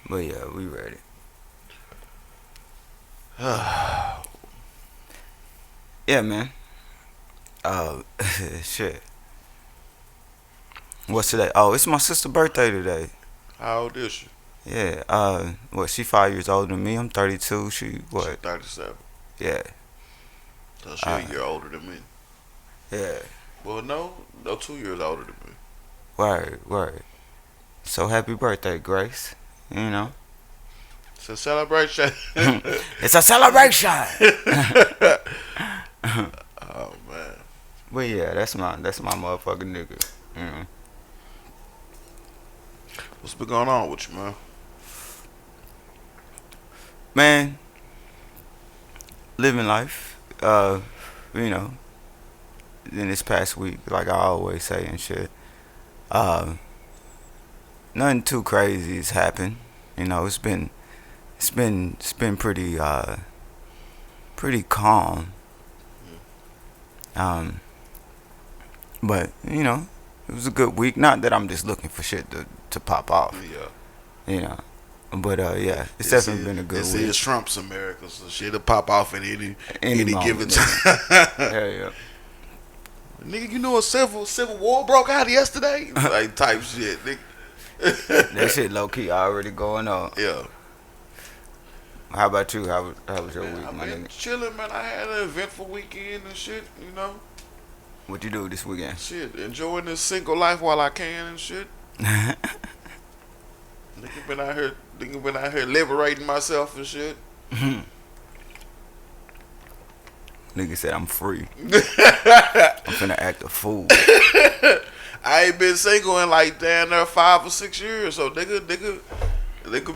But yeah, we ready. Yeah, man. Uh, shit. What's today? Oh, it's my sister's birthday today. How old is she? Yeah. What? She 5 years older than me. I'm 32. She She what? 37. Yeah. So she a Uh, year older than me. yeah. Well, no, 2 years older than me. Word, word. So happy birthday, Grace. You know. It's a celebration. It's a celebration. Oh man, But yeah, that's my motherfucking nigga. You know. what's been going on with you, man? Man, living life. You know, in this past week, like I always say and shit. Uh, Nothing too crazy has happened. You know, it's been pretty calm. Um, but you know, it was a good week. Not that I'm just looking for shit to pop off. Yeah, You know, but yeah, it's this definitely is been a good this week. is Trump's America, so shit'll pop off at Any any given moment, nigga. time. Hell yeah. Nigga, you know a civil war broke out yesterday? Like type shit, That nigga. shit low key already going on. Yeah. How about you? How was your Man, week, I've my been nigga? chilling, man. I had an eventful weekend and shit. What you do this weekend? Shit, enjoying this single life while I can and shit. Nigga been out here liberating myself and shit. Nigga said I'm free. I I'm finna act a fool. ain't been single in like damn near 5 or 6 years, so nigga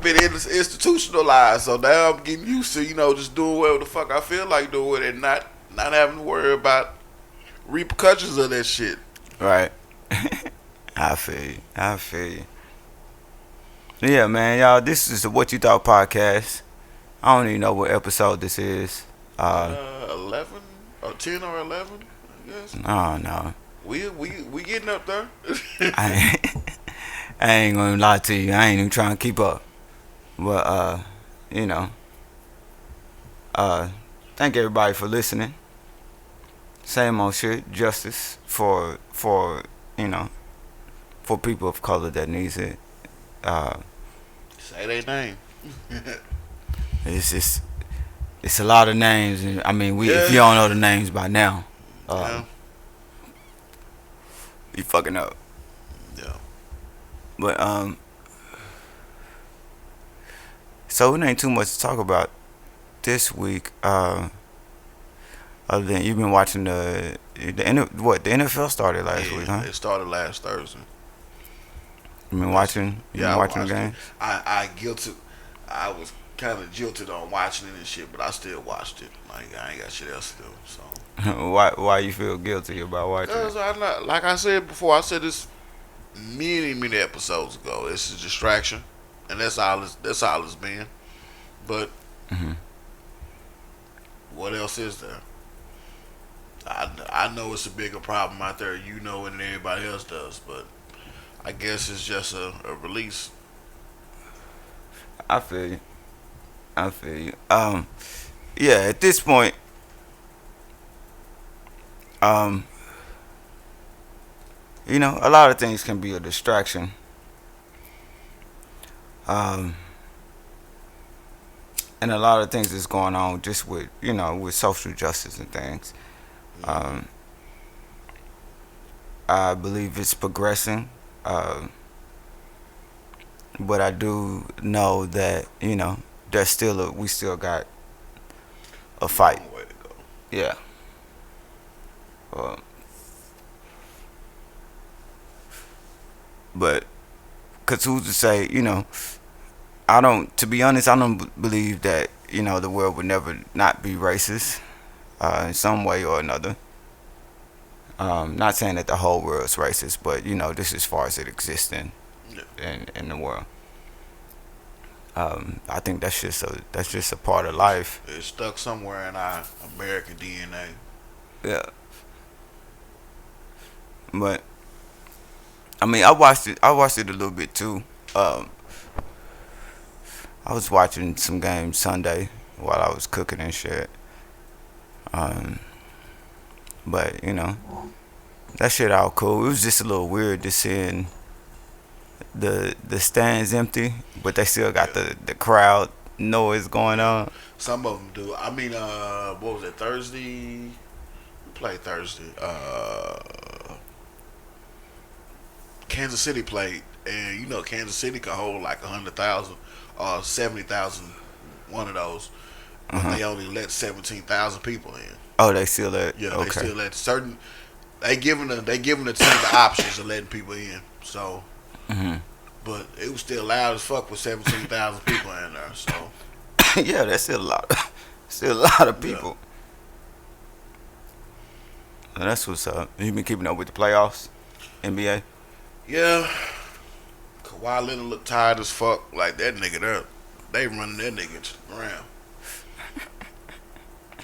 been institutionalized. So now I'm getting used to just doing whatever the fuck I feel like doing and not having to worry about repercussions of that shit. Right. I feel you. I feel you. Yeah, man, y'all. This is the What You Thought podcast. I don't even know what episode this is. 11 or 10 or 11, I guess. I don't know. We getting up there. I I ain't gonna lie to you. I ain't even trying to keep up. But you know, uh, thank everybody for listening. Same old shit. Justice for you know for people of color that needs it. Uh, Say their name. it's just it's a lot of names. And, I mean, we if Yeah. you don't know the names by now, Yeah. you fucking up. Yeah. But so it ain't too much to talk about this week. Other than you've been watching the NFL started last week, Yeah. huh? It started last Thursday. That's You yeah. been I watching the watched it. game? I was kind of jilted on watching it and shit, but I still watched it. Like I ain't got shit else to do. So Why you feel guilty about watching it? because I not like I said before, I said this many episodes ago. It's a distraction, and that's all it's been. But Hmm. what else is there? I know it's a bigger problem out there. You know it, and everybody else does. But I guess it's just a release. I feel you. I feel you. Yeah. At this point, um, a lot of things can be a distraction. Um, and a lot of things is going on just with with social justice and things. Hmm. Um, I believe it's progressing. But I do know that we still got a fight. Long way to go. Yeah. Um, but cause who's to say? I don't. To be honest, I don't believe that the world would never not be racist in some way or another. Not saying that the whole world's racist, but just as far as it exists Yeah. in the world. I think that's just a part of life. It's stuck somewhere in our American DNA. Yeah. But I mean, I watched it. I watched it a little bit too. Um, I was watching some games Sunday while I was cooking and shit. Um, but that shit all cool. It was just a little weird just seeing the stands empty, but they still got Yeah, the crowd noise going yeah. on. Some of them do. I mean, what was it? Thursday. We played Thursday. Kansas City played, and Kansas City can hold like 100,000 or 70,000. One of those, Uh but huh. they only let 17,000 people in. Oh, they still there. Yeah, they Okay. still let certain. They giving the team the options of letting people in. So, Hmm. but it was still loud as fuck with 17,000 people in there. So Yeah, that's still a lot. Still a lot of yeah, people. And that's what's up. You been keeping up with the playoffs, NBA? yeah. Kawhi Leonard look tired as fuck. Like that nigga there, they running that nigga into the ground.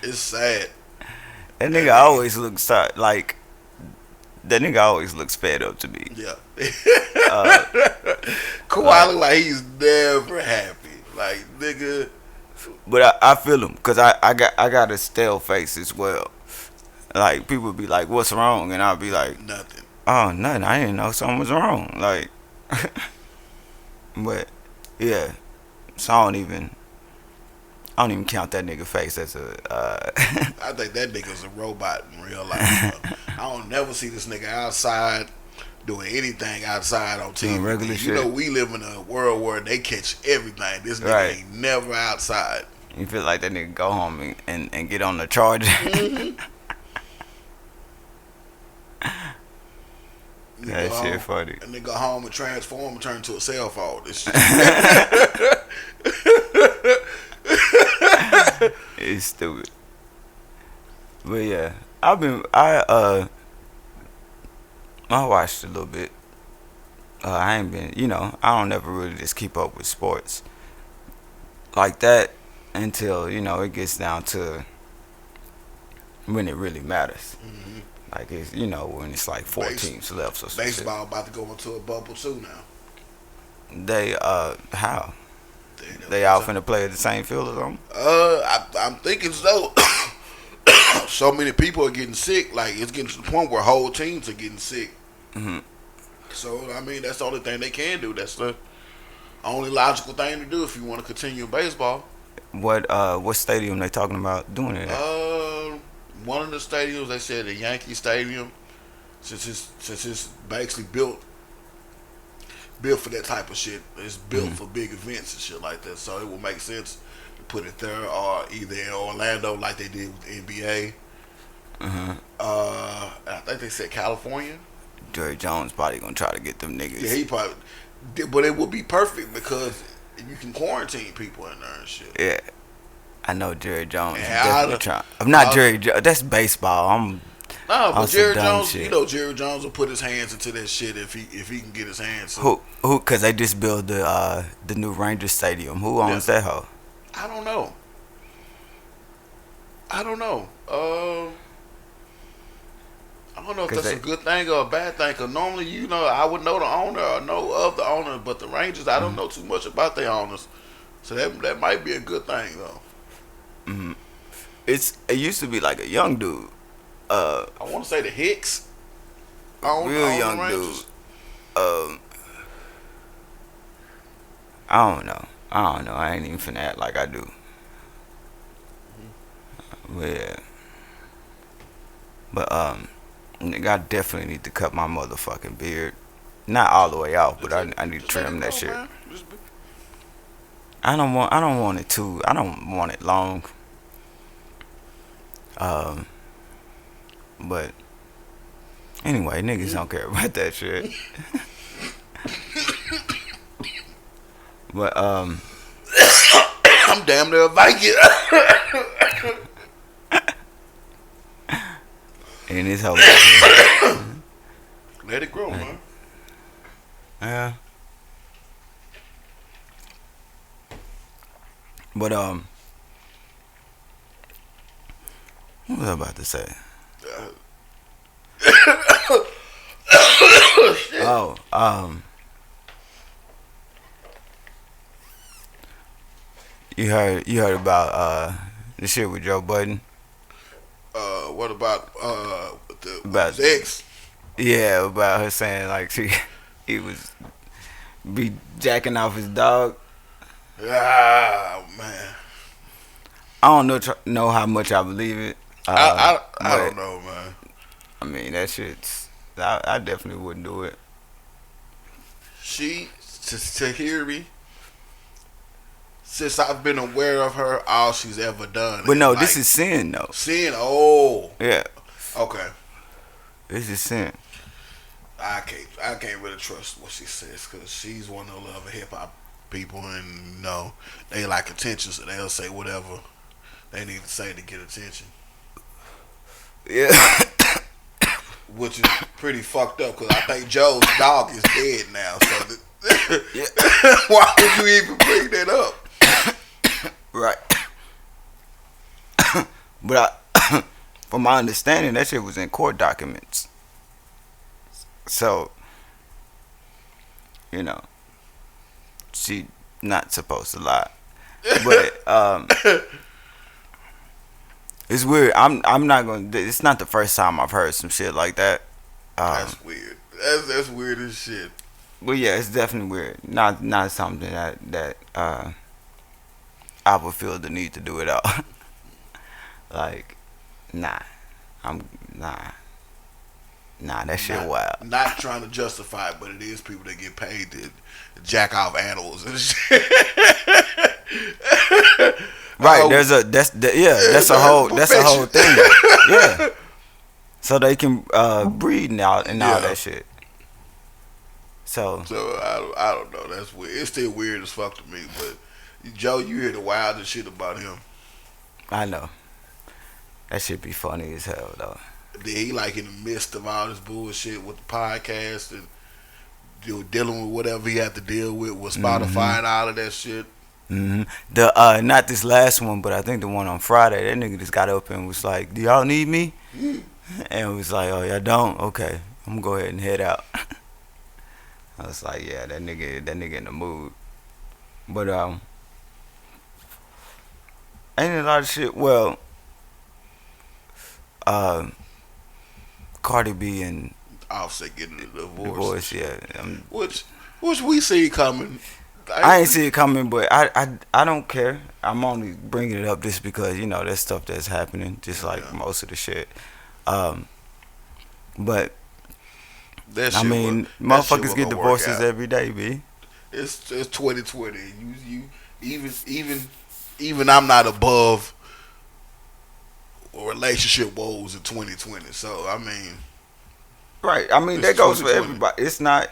It's sad. That nigga That nigga, always looks like that nigga always looks fed up to me. yeah. Uh, Kawhi like, look like he's never happy. Like nigga, but I feel him because I got a stale face as well. Like people be like, "What's wrong?" and I'll be like, nothing. "Oh, nothing. I didn't know something was wrong." Like, but yeah, so I don't even count that nigga face as a I think that nigga's a robot in real life. I don't never see this nigga outside doing anything outside on doing regular TV. shit. We live in a world where they catch everything. This nigga Right. ain't never outside. You feel like that nigga go home and get on the charger. Mm-hmm. Nigga That go shit home funny. and then go home and transform and turn into a cell phone. This shit. It's stupid. But yeah, I watched a little bit. I ain't been, I don't ever really just keep up with sports like that until it gets down to when it really matters. hmm Like it's when it's like four Base, teams left or some shit. baseball about to go into a bubble too now. They how they They, all finna play at the same field or something? I'm thinking so. So many people are getting sick. Like it's getting to the point where whole teams are getting sick. Hmm. So I mean, that's the only thing they can do. That's the only logical thing to do if you want to continue baseball. What stadium they talking about doing it at? Uh, One of the stadiums they said the Yankee Stadium, since it's basically built for that type of shit. It's built Hmm. for big events and shit like that. So it will make sense to put it there or either in Orlando like they did with the NBA. Uh-huh. I think they said California. Jerry Jones probably gonna try to get them Yeah, niggas. he probably. But it would be perfect because you can quarantine people in there and shit. Yeah, I know Jerry Jones is And definitely trying. I'm not Jerry. That's baseball. I'm no, on but some Jerry dumb Jones, shit. Jerry Jones will put his hands into that shit if he can get his hands. So Who? Cause they just built the new Ranger Stadium. Who yeah, owns that hoe? I don't know. I don't know. I don't know if Cause that's a they. good thing or a bad thing. Cause normally, I would know the owner or know of the owner, but the Rangers, I don't Mm, know too much about their owners. So that might be a good thing though. mm. It used to be like a young dude, uh, I want to say the Hicks real own the young dude. Rangers. Um, I don't know. I don't know. I ain't even finna act like I do. But yeah. But nigga, I definitely need to cut my motherfucking beard. Not all the way off, but Just I need to just let trim it that grow, shit. man. Just be, I don't want it too. I don't want it long. Um, but anyway, niggas don't care about that shit. But I'm damn near a Viking. and this whole Let it grow, man. yeah. But what was I about to say? Oh, You heard about the shit with Joe Budden What about with about his ex? about her saying like he was be jacking off his dog. Ah man, I don't know how much I believe it, I but don't know, man. I mean that shit's I definitely wouldn't do it. She to hear me. Since I've been aware of her, all she's ever done. But no, like, this is sin though. sin. Oh, Yeah, okay. this is sin. I can't really trust what she says because she's one of the love of hip hop people, and no, they like attention, so they'll say whatever they need to say to get attention, Yeah. which is pretty fucked up because I think Joe's dog is dead now. So Yeah. why would you even bring that up? Right. But from my understanding, that shit was in court documents. So, you know, she not supposed to lie. But it's weird. I'm not gonna. It's not the first time I've heard some shit like that. That's weird. That's weird as shit. But yeah, it's definitely weird. Not something that I would feel the need to do it all. Like, nah, I'm nah. Nah, that shit Not, wild. not trying to justify it, but it is people that get paid to jack off animals and shit. Right, Oh, that's a whole thing. Yeah. So they can breed and all Yeah. that shit. So So I don't know. That's weird. It's still weird as fuck to me. But Joe, you hear the wildest shit about him. I know. That shit be funny as hell though. Then he like in the midst of all this bullshit with the podcast and dealing with whatever he had to deal with Spotify and all of that shit. The not this last one, but I think the one on Friday, that nigga just got up and was like, "Do y'all need me?" And was like, "Oh, y'all don't? Okay, I'm gonna go ahead and head out." I was like, "Yeah, that nigga in the mood." But ain't a lot of shit. Well, Cardi B and Offset getting a divorce. divorce, yeah. Which we see coming. I ain't see it coming, but I don't care. I'm only bringing it up just because you know there's stuff that's happening, just like Yeah. most of the shit. But That I shit mean, that shit motherfuckers was get gonna work divorces out. every day, b. It's 2020. You even I'm not above relationship woes in 2020. So I mean, Right. I mean It's that goes for 2020. everybody. It's not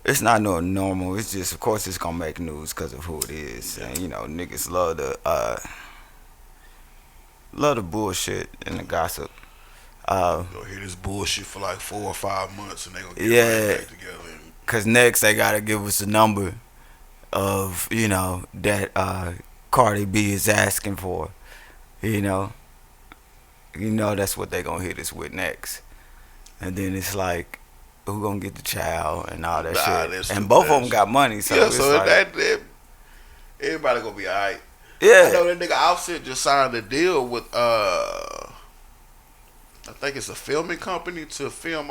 it's not no normal. It's just of course it's gonna make news because of who it is, and you know niggas love the bullshit and the gossip. go hear this bullshit for like 4 or 5 months, and they gonna get Yeah. right back together. Cause next they gotta give us a number of that Cardi B is asking for. You know, that's what they gonna hit us with next, and then it's like who gonna get the child and all that Nah, shit. that's And too both of much. them got money, so Yeah, it's so like that everybody gonna be alright. I yeah, know that nigga Offset just signed a deal with I think it's a filming company to film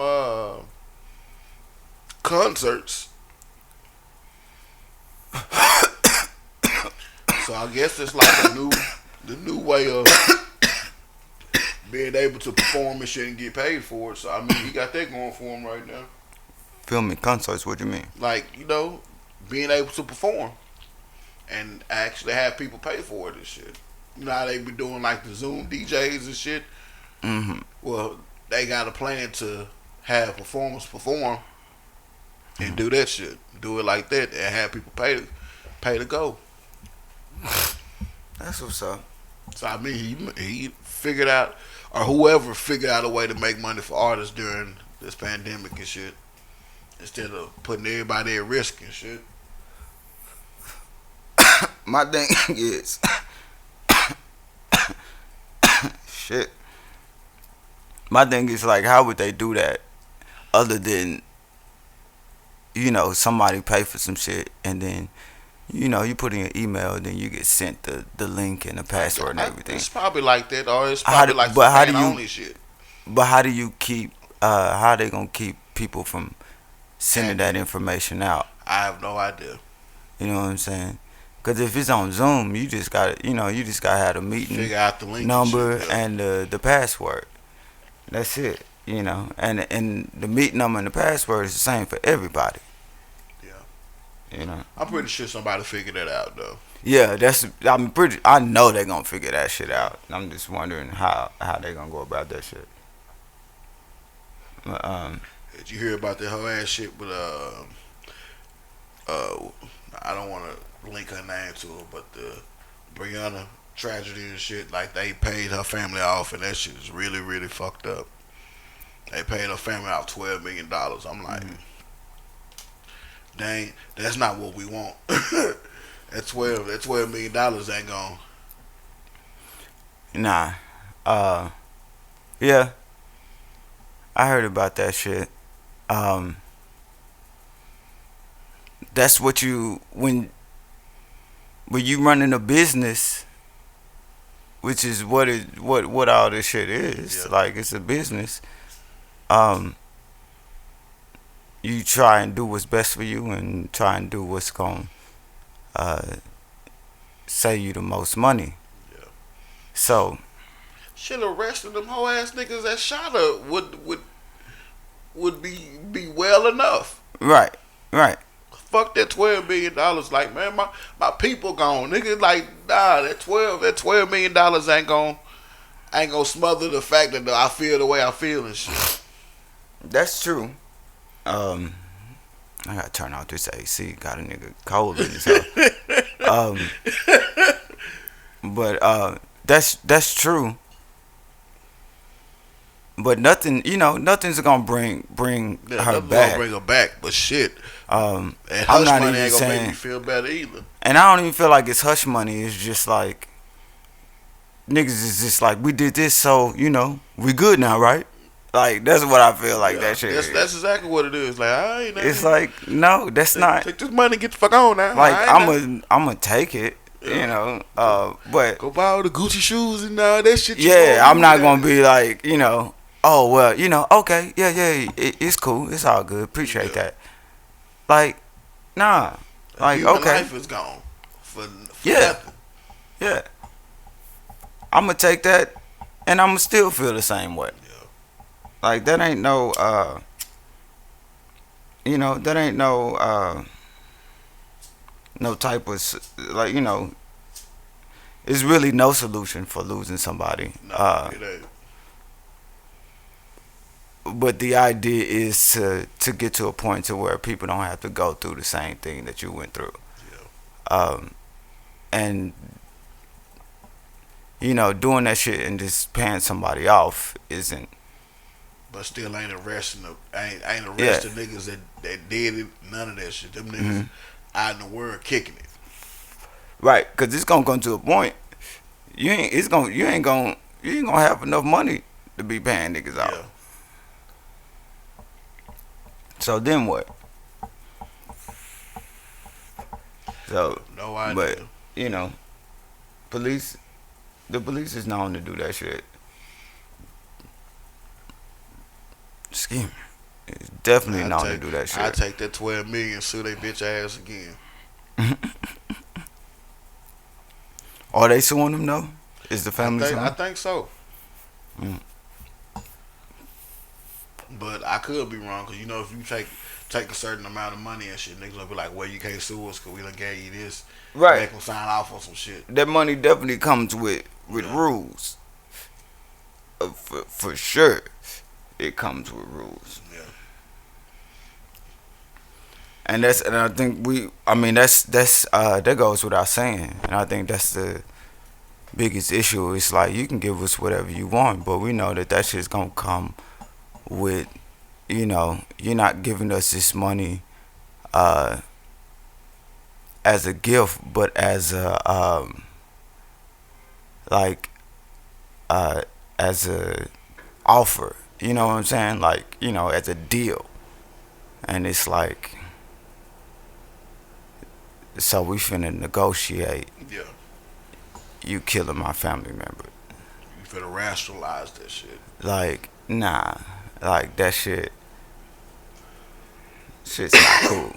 concerts. So I guess it's like the new way of being able to perform and shit and get paid for it. So I mean, he got that going for him right now. filming concerts. What do you mean? Like being able to perform and actually have people pay for it and shit. You know how they be doing like the Zoom DJs and shit. Mm-hmm. Well, they got a plan to have performers perform and do that shit, do it like that, and have people pay to go. That's what's up. So I mean, he figured out, or whoever figured out a way to make money for artists during this pandemic and shit, instead of putting everybody at risk and shit. My thing is shit. My thing is like, how would they do that other than somebody pay for some shit and then you put in your email, then you get sent the link and the password and everything. It's probably like that, or it's How probably do, like some but how do fan you only shit. but how do you keep how they gonna keep people from sending And that information out? I have no idea. You know what I'm saying? Because if it's on Zoom, you just gotta have a meeting Figure out the link and number shit. Yeah. and the password. That's it. And the meeting number and the password is the same for everybody. Yeah. You know. I'm pretty sure somebody figured that out though. Yeah, I know they're gonna figure that shit out. I'm just wondering how they gonna go about that shit. But, Did you hear about that whole ass shit with uh I don't want to link her name to it, but the Brianna tragedy and shit, like they paid her family off, and that shit is really really fucked up. They paid her family off $12 million. I'm like, dang, that's not what we want. That $12 million ain't gonna. nah. Yeah, I heard about that shit. Um, that's what you when you running a business, which is what all this shit is. Yeah. Like it's a business. Um, you try and do what's best for you and try and do what's going to save you the most money. Yeah. So, Should arrested them whole ass niggas that shot her would be well enough. right, right. Fuck that $12 million. Like, man, my people gone. Nigga, like, nah, that $12 million ain't gonna smother the fact that I feel the way I feel and shit. That's true. I gotta turn off this AC. Got a nigga cold in his house. But that's true. But nothing's gonna bring Yeah, her nothing back. gonna bring her back, but shit. Um, And I'm hush not money even ain't gonna make saying, me feel better either. and I don't even feel like it's hush money. It's just like niggas is just like we did this, so we good now, right? Like that's what I feel like Yeah, that shit. that's exactly what it is. Like, I ain't It's like no, that's not. take this money and get the fuck on now. Like I ain't I'm gonna take it, but go buy all the Gucci shoes and all that shit. yeah, I'm not gonna be like oh well, okay, yeah, it's cool, it's all good, appreciate Yeah. that. Like, nah, like Human okay, life is gone for Yeah. nothing. yeah, I'm gonna take that, and I'm gonna still feel the same way. Yeah. Like that ain't no, that ain't no type of like it's really no solution for losing somebody. No, it ain't. But the idea is to get to a point to where people don't have to go through the same thing that you went through. Yeah. And doing that shit and just paying somebody off isn't. But still ain't arresting ain't arresting niggas that did it. None of that shit. Them niggas out in the world kicking it. Right, cause it's gonna come to a point. You ain't gonna have enough money to be paying niggas out. Yeah. So then what? So, No idea. but the police is known to do that shit. Excuse me. It's definitely known to do that shit. I take that 12 million, sue they bitch ass again. Are they suing them though? Is the family suing? I think so. Mm. But I could be wrong, because if you take a certain amount of money and shit, niggas gonna be like, well, you can't sue us because we done gave you this. Right. Make them sign off on some shit. That money definitely comes with rules. For sure, it comes with rules. Yeah. And I think that goes without saying. And I think that's the biggest issue. It's like you can give us whatever you want, but we know that shit's gonna come with, you're not giving us this money as a gift, but as a as a offer. You know what I'm saying? Like, as a deal. And it's like So we finna negotiate Yeah, you killing my family member. you finna rationalize that shit. Like, nah. Like that shit's not cool.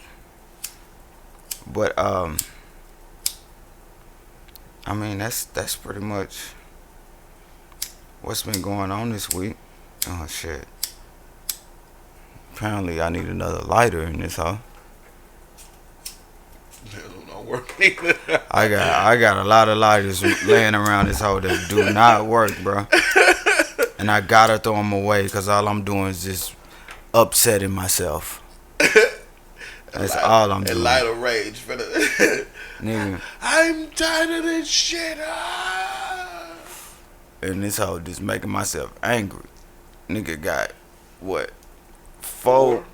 But I mean that's pretty much what's been going on this week. Oh shit. Apparently I need another lighter in this house. It don't work either. I got a lot of lighters laying around this house that do not work, bro. And I gotta throw them away because all I'm doing is just upsetting myself. That's all I'm A doing. light of rage. Nigga. I'm tired of this shit. Ah. And this hoe just making myself angry. Nigga got what? Four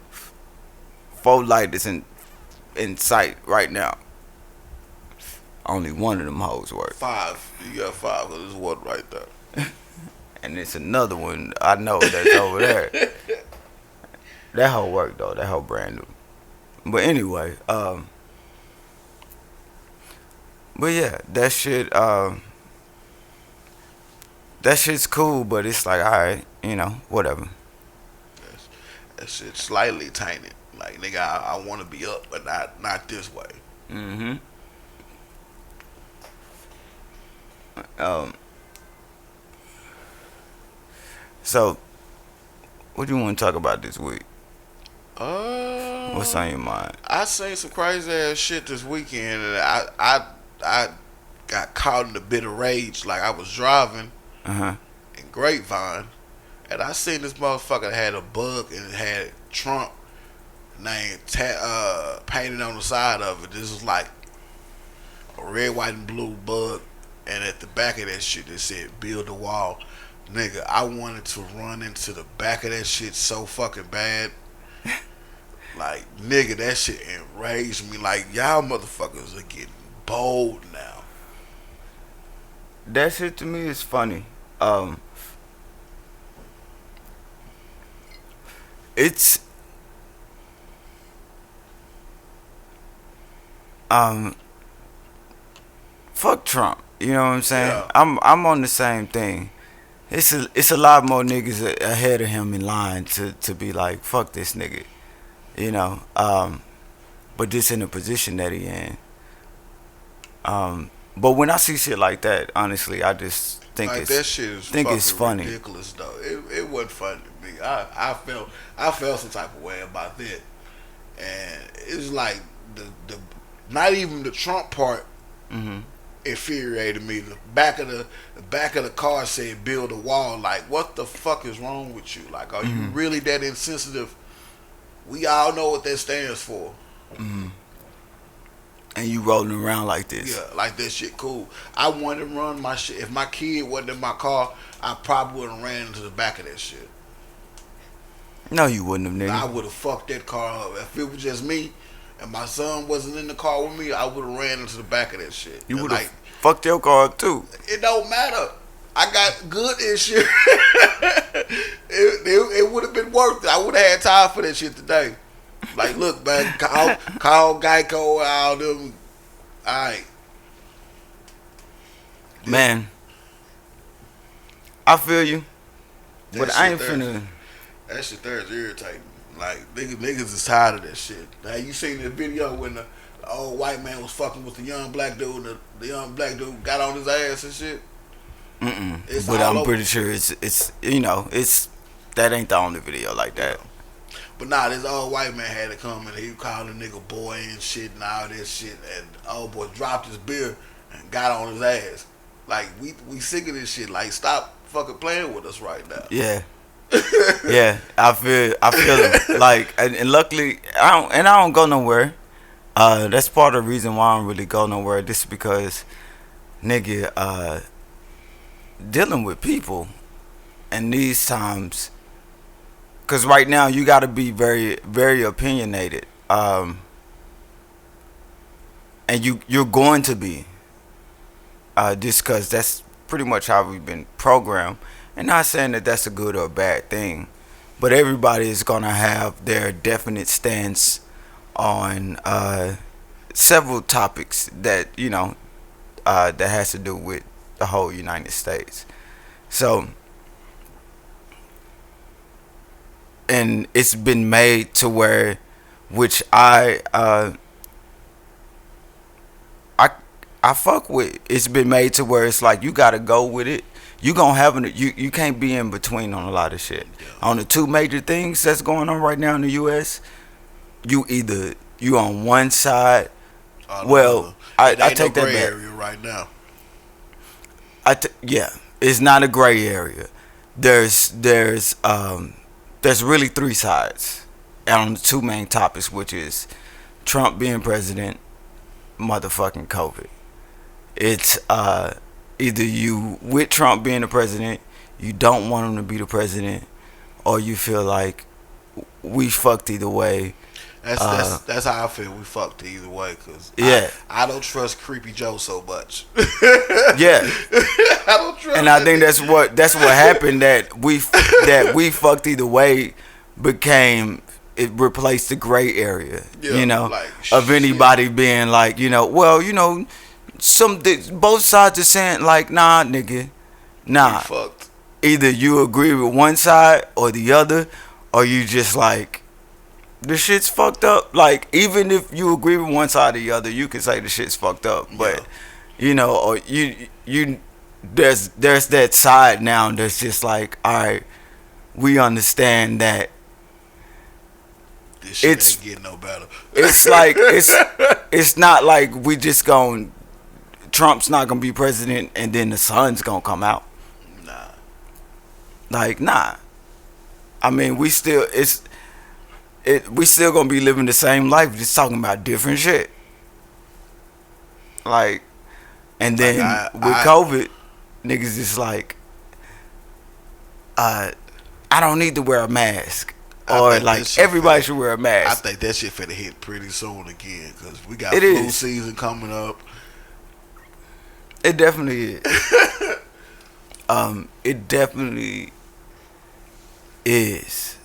lighters in sight right now. Only one of them hoes work. 5. You got 5 because there's one right there. And it's another one I know that's over there. That hoe work though. That hoe brand new. But anyway, but yeah, that shit's cool, but it's like, alright, whatever. That shit slightly tainted. Like, nigga, I want to be up, but not this way. Mm-hmm. Um, so, what do you want to talk about this week? What's on your mind? I seen some crazy ass shit this weekend, and I got caught in a bit of rage. Like, I was driving Uh-huh. in Grapevine, and I seen this motherfucker had a bug and it had Trump name painted on the side of it. This was like a red, white, and blue bug, and at the back of that shit it said "Build a Wall." Nigga, I wanted to run into the back of that shit so fucking bad. Like, nigga, that shit enraged me. Like, y'all motherfuckers are getting bold now. That shit to me is funny. It's fuck Trump. You know what I'm saying? Yeah. I'm on the same thing. It's a lot more niggas ahead of him in line to be like fuck this nigga. You know. But just in the position that he in. But when I see shit like that, honestly, I just think Like, that shit is it's fucking funny. ridiculous though. It wasn't funny to me. I felt some type of way about that, and it's like the not even the Trump part Hmm. infuriated me. The back of the car said "Build a Wall." Like, what the fuck is wrong with you? Like, are you really that insensitive? We all know what that stands for. And you rolling around like this. Yeah, like, that shit cool. I wanted to run my shit. If my kid wasn't in my car, I probably would have ran into the back of that shit. No, you wouldn't have, I nigga. would have fucked that car up. If it was just me and my son wasn't in the car with me, I would have ran into the back of that shit. You And, would have like, fucked your car up too. it don't matter. I got good insurance. it would have been worth it. I would have had time for that shit today. Like, look, man, call Geico, all them. All right. Man, I feel you. That But I ain't shit there- finna. That shit there is irritating. Like, niggas is tired of that shit. Now, you seen the video when the old white man was fucking with the young black dude, and the young black dude got on his ass and shit? It's But all I'm over. pretty sure it's it's that ain't the only video like that. But nah, this old white man had to come and he called the nigga boy and shit and all this shit, and the old boy dropped his beer and got on his ass. Like, we sick of this shit. Like, stop fucking playing with us right now. Yeah. Yeah, I feel it. Like, and luckily I don't go nowhere. That's part of the reason why I don't really go nowhere. This is because nigga dealing with people and these times, because right now you got to be very very opinionated, and you're going to be, just because that's pretty much how we've been programmed. And not saying that that's a good or a bad thing, but everybody is gonna have their definite stance on several topics that that has to do with the whole United States. So, and it's been made to where, which I I fuck with. It's been made to where it's like you gotta go with it. You gonna have you can't be in between on a lot of shit. On the two major things that's going on right now in the U.S., you on one side. Well, I take that back. Area right now. Yeah, it's not a gray area. There's really three sides on the two main topics, which is Trump being president, motherfucking COVID. It's either you with Trump being the president, you don't want him to be the president, or you feel like we fucked either way. That's how I feel. We fucked either way, cause yeah, I don't trust Creepy Joe so much. Yeah, I don't trust. And I think that's what happened, that we fucked either way became, it replaced the gray area. Yeah, like, of anybody being like, well, both sides are saying like, nah, nigga, nah. We fucked. Either you agree with one side or the other, or you just like, the shit's fucked up. Like, even if you agree with one side or the other, you can say the shit's fucked up. But or you there's that side now that's just like, all right, we understand that this shit ain't getting no better. It's like it's not like we just going, Trump's not gonna be president and then the sun's gonna come out. Nah. Like, nah. I mean, we still gonna be living the same life, just talking about different shit. Like, and then with COVID, niggas is like, I don't need to wear a mask, or like everybody should wear a mask. I think that shit finna hit pretty soon again, because we got flu season coming up. It definitely is. It definitely is.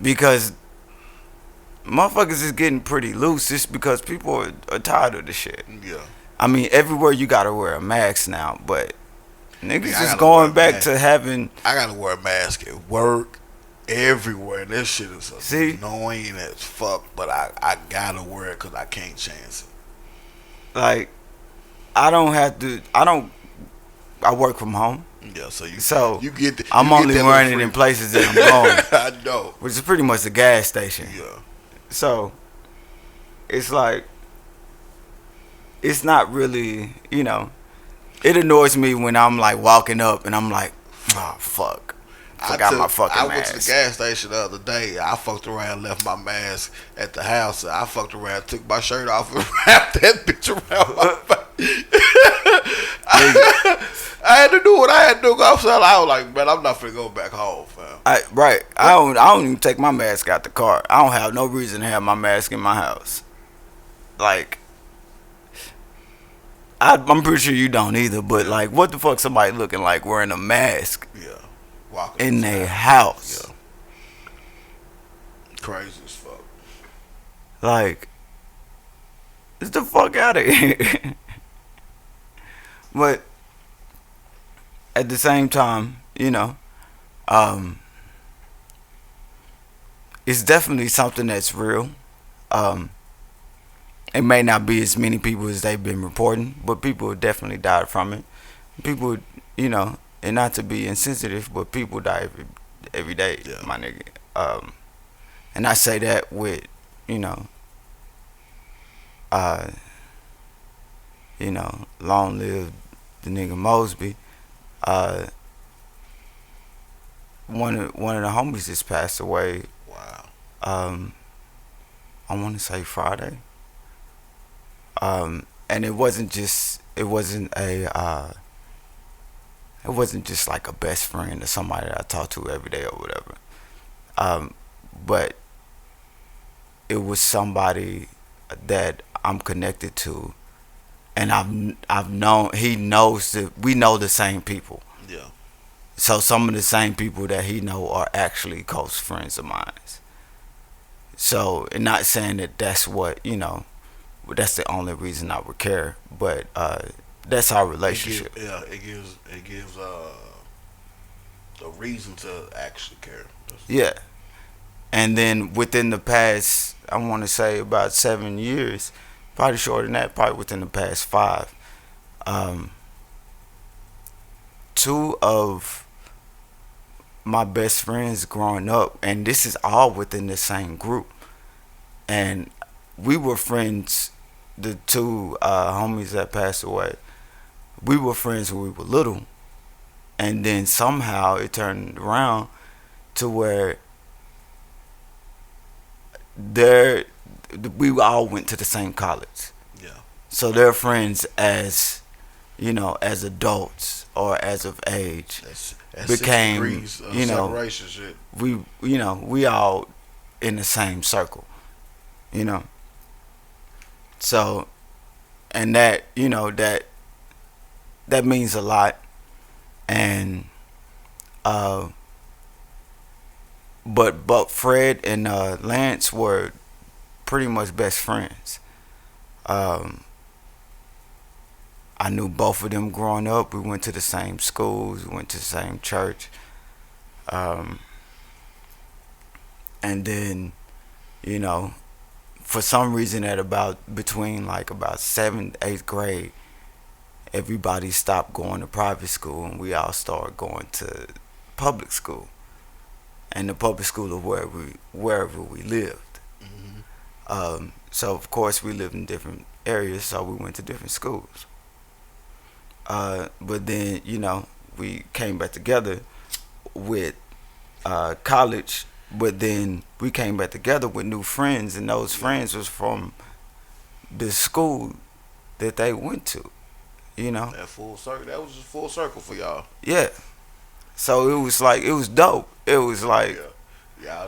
Because motherfuckers is getting pretty loose just because people are tired of the shit. Yeah. I mean, everywhere you gotta wear a mask now, but niggas is going back to having. I gotta wear a mask at work, everywhere. This shit is annoying as fuck, but I gotta wear it because I can't chance it. Like, I work from home. Yeah, so you get I'm only wearing it in places that I'm going. I know. Which is pretty much a gas station. Yeah. So it's like, it's not really, it annoys me when I'm like walking up and I'm like, oh fuck, forgot my fucking mask. I went to the gas station the other day. I fucked around, left my mask at the house. I fucked around, took my shirt off and wrapped that bitch around my face. I had to do what I had to do. I was like, man, I'm not finna go back home, fam. I don't even take my mask out the car. I don't have no reason to have my mask in my house. Like, I'm pretty sure you don't either. But like, what the fuck, somebody looking like wearing a mask? Yeah, walking in their house. Yeah, crazy as fuck. Like, get the fuck out of here. But at the same time, it's definitely something that's real. It may not be as many people as they've been reporting, but people have definitely died from it. People, and not to be insensitive, but people die every day, my nigga. And I say that with, long live the nigga Mosby. One of the homies just passed away. Wow. I want to say Friday. And it wasn't just like a best friend or somebody that I talk to every day or whatever. But it was somebody that I'm connected to, and he knows that we know the same people. Yeah. So some of the same people that he know are actually close friends of mine. So, and not saying that that's what that's the only reason I would care, but that's our relationship. It gives a reason to actually care. Yeah. And then within the past, I want to say about 7 years, probably shorter than that, probably within the past five, um, two of my best friends growing up, and this is all within the same group, and we were friends. The two homies that passed away, we were friends when we were little, and then somehow it turned around to where they're we all went to the same college. Yeah. So they're friends as as adults or as of age. That's Became 6 degrees of you know separation shit. we all in the same circle. You know. So and that means a lot. And uh, but Fred and Lance were pretty much best friends. Um, I knew both of them growing up. We went to the same schools. We went to the same church. Um, and then, you know, for some reason, at about between like about seventh, eighth grade, everybody stopped going to private school, and we all started going to public school. And the public school of wherever we lived. Hmm. So of course we lived in different areas, so we went to different schools. But then we came back together with college. But then we came back together with new friends, and those Yeah. friends was from the school that they went to. You know, That full circle. That was just full circle for y'all. yeah. So it was like it was dope. It was like Yeah.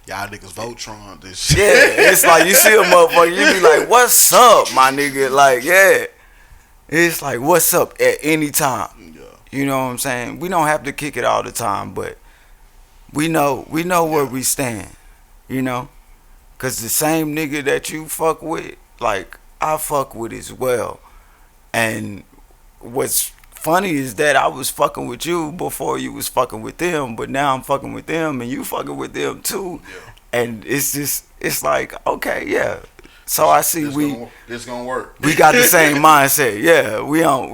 Y'all niggas Voltron this yeah, shit. it's like you see a motherfucker, you be like, "What's up, my nigga?" Like, yeah, it's like, "What's up?" at any time. Yeah. You know what I'm saying? We don't have to kick it all the time, but we know where Yeah. we stand. You know, cause the same nigga that you fuck with, like I fuck with as well. And what's funny is that I was fucking with you before you was fucking with them, but now I'm fucking with them and you fucking with them too. Yeah. And it's like, okay, yeah. So I see This gonna work. we got the same mindset. Yeah, we on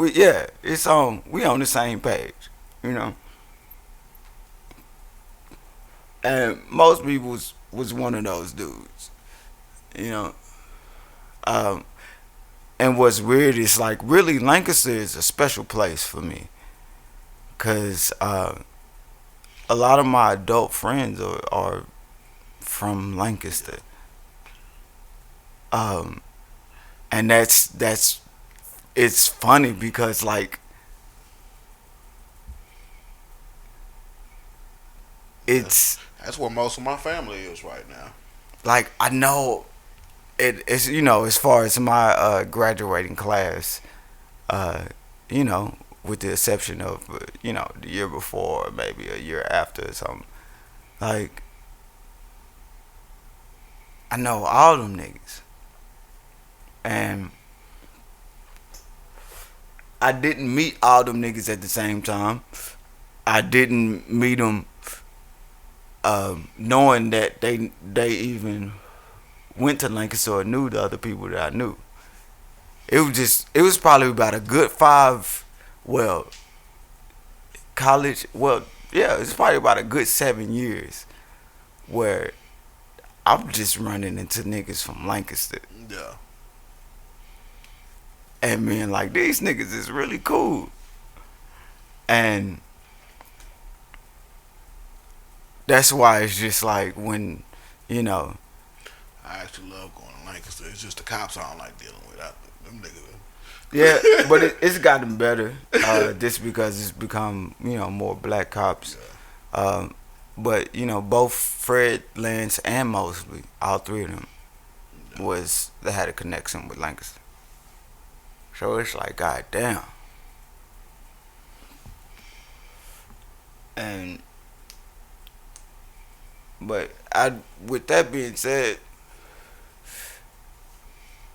the same page, you know. And most people was one of those dudes, you know. Um, and what's weird is like really Lancaster is a special place for me, cause a lot of my adult friends are from Lancaster. Um, and that's it's funny because like Yeah. it's That's where most of my family is right now. like I know it's as far as my graduating class, uh, with the exception of the year before or maybe a year after or something. Like I know all them niggas, and I didn't meet all them niggas at the same time. I didn't meet them knowing that they even went to Lancaster or knew the other people that I knew. It was probably about a good five, well, college, well, yeah, it's probably about a good 7 years where I'm just running into niggas from Lancaster Yeah. and being like, these niggas is really cool. And that's why it's just like when, you know, I actually love going to Lancaster. It's just the cops I don't like dealing with. Them niggas. yeah, but it's gotten better just because it's become, more black cops. Yeah. But, both Fred, Lance, and Mosley, all three of them, they had a connection with Lancaster. So it's like, god damn. And, but with that being said,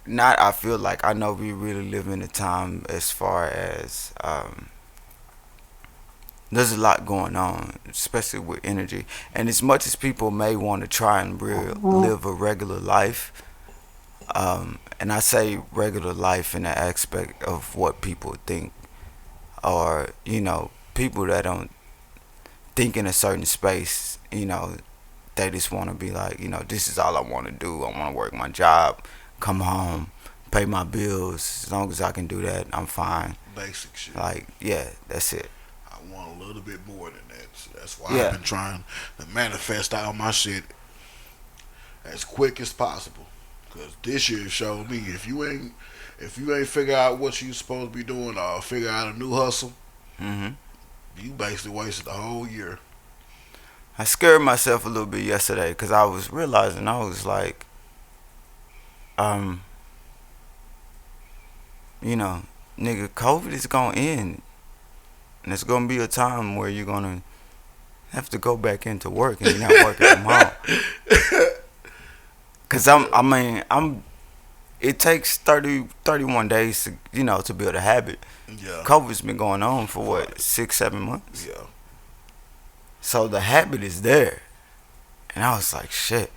not I feel like I know we really live in a time as far as there's a lot going on, especially with energy. And as much as people may want to try and live a regular life, and I say regular life in the aspect of what people think, or people that don't think in a certain space, they just want to be like, this is all I want to do. I want to work my job, come home, pay my bills. As long as I can do that, I'm fine. Basic shit. Like, yeah, that's it. I want a little bit more than that. So that's why Yeah. I've been trying to manifest all my shit as quick as possible. Cause this year showed me if you ain't figure out what you supposed to be doing or figure out a new hustle, Hmm. you basically wasted the whole year. I scared myself a little bit yesterday because I was realizing I was like, um, nigga, COVID is gonna end, and it's gonna be a time where you're gonna have to go back into work and you're not working from home. Cause it takes 31 days to build a habit. Yeah. COVID's been going on for what, 6-7 months? Yeah. So the habit is there. And I was like, shit.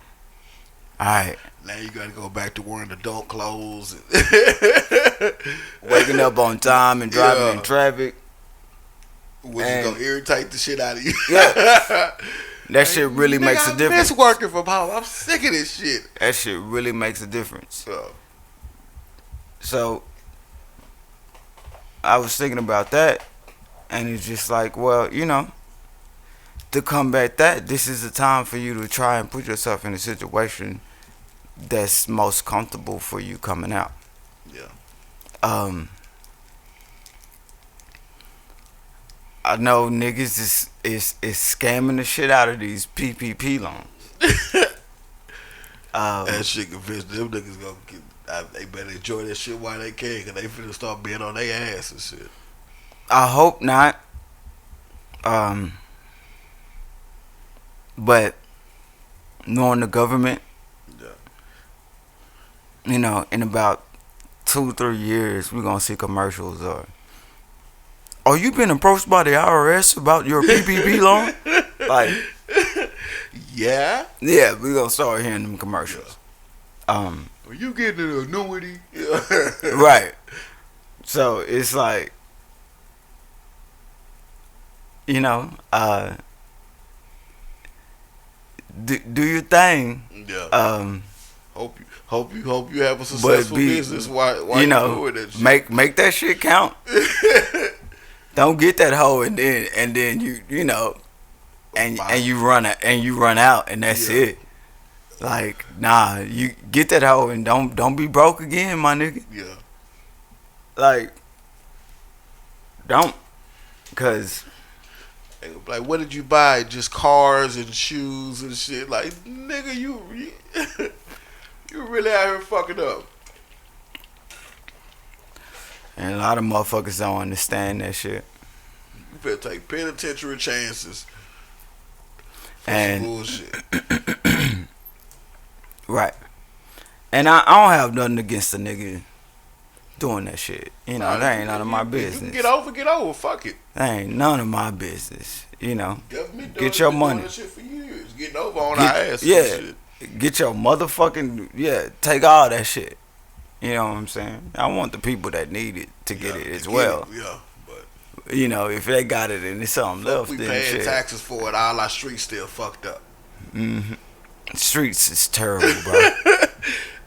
Alright. Now you gotta go back to wearing adult clothes. Waking up on time and driving Yeah. in traffic. Which is gonna irritate the shit out of you. Yeah. That shit really Nigga, makes a I difference. miss working from home. I'm sick of this shit. That shit really makes a difference. So I was thinking about that, and it's just like, well, to combat that, this is the time for you to try and put yourself in a situation that's most comfortable for you coming out. Yeah. I know niggas is scamming the shit out of these PPP loans. That shit convinced them niggas gonna get. They better enjoy that shit while they can, cause they finna start being on their ass and shit. I hope not. But knowing the government, Yeah. in about 2-3 years, we're gonna see commercials or, "Oh, you been approached by the IRS about your PPP loan?" Like, Yeah. yeah, we're gonna start hearing them commercials. Are you getting an annuity? Yeah. Right. So it's like, do your thing. Yeah. Hope you have a successful business while you doing that shit. make that shit count. Don't get that hoe and then you run out and that's Yeah. it. Like, nah, you get that hoe and don't be broke again, my nigga. Yeah. Like, don't, cause They gonna be like, what did you buy? Just cars and shoes and shit. Like, nigga, you you really out here fucking up. and a lot of motherfuckers don't understand that shit. You better take penitentiary chances for And- some bullshit. Right. And I don't have nothing against a nigga doing that shit. That ain't none of my You can business. get over. Fuck it. That ain't none of my business. Government Get your been money. doing that shit for years. Getting over on our ass. Yeah. And shit. Get your motherfucking, take all that shit. You know what I'm saying? I want the people that need it to get it as well. Yeah, but If they got it and it's something fuck, left, we then paying shit. taxes for it. All our streets still fucked up. Streets is terrible, bro.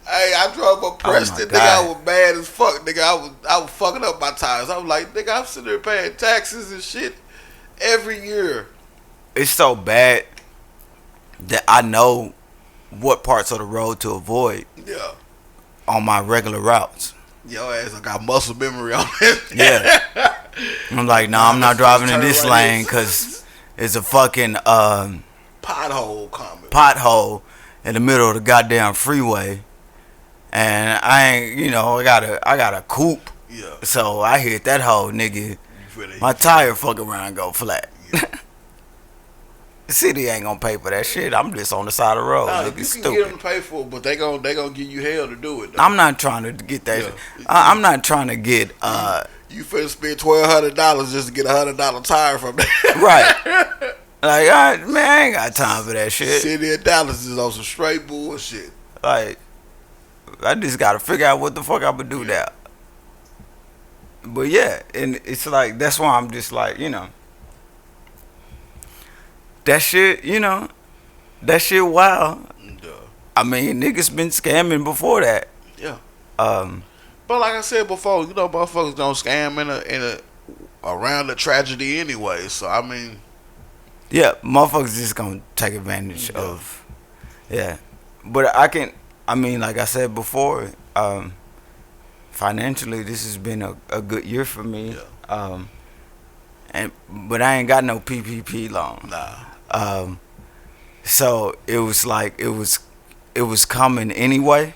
Hey, I drove up Preston, nigga. God. I was mad as fuck, nigga. I was fucking up my tires. I was like, nigga, I'm sitting there paying taxes and shit every year. It's so bad that I know what parts of the road to avoid Yeah. on my regular routes. Your ass, I got muscle memory on it. Yeah. I'm like, nah, I'm not driving in this Turn right lane here. because it's a fucking Pothole coming. pothole in the middle of the goddamn freeway, and I ain't, I got a coupe, Yeah. so I hit that hole, nigga. You feel that? My tire fuck around and go flat. The city ain't gonna pay for that shit. I'm just on the side of the road Nah, looking you can stupid. get them to pay for it, but they gonna give you hell to do it. Though. I'm not trying to get that. Yeah. Shit. I'm not trying to get You finna spend $1,200 just to get $100 tire from that. right. Like, man, I ain't got time for that shit. City of Dallas is on some straight bullshit. Like, I just gotta figure out what the fuck I'm gonna do now. But yeah, and it's like that's why I'm just like, that shit, that shit wild. Yeah. I mean, niggas been scamming before that. Yeah. Um, But like I said before, motherfuckers don't scam in a around the tragedy anyway. So I mean, yeah, motherfuckers just gonna take advantage of, yeah. But I mean, like I said before, financially, this has been a good year for me. Yeah. But I ain't got no PPP loan. Nah. So it was like it was coming anyway.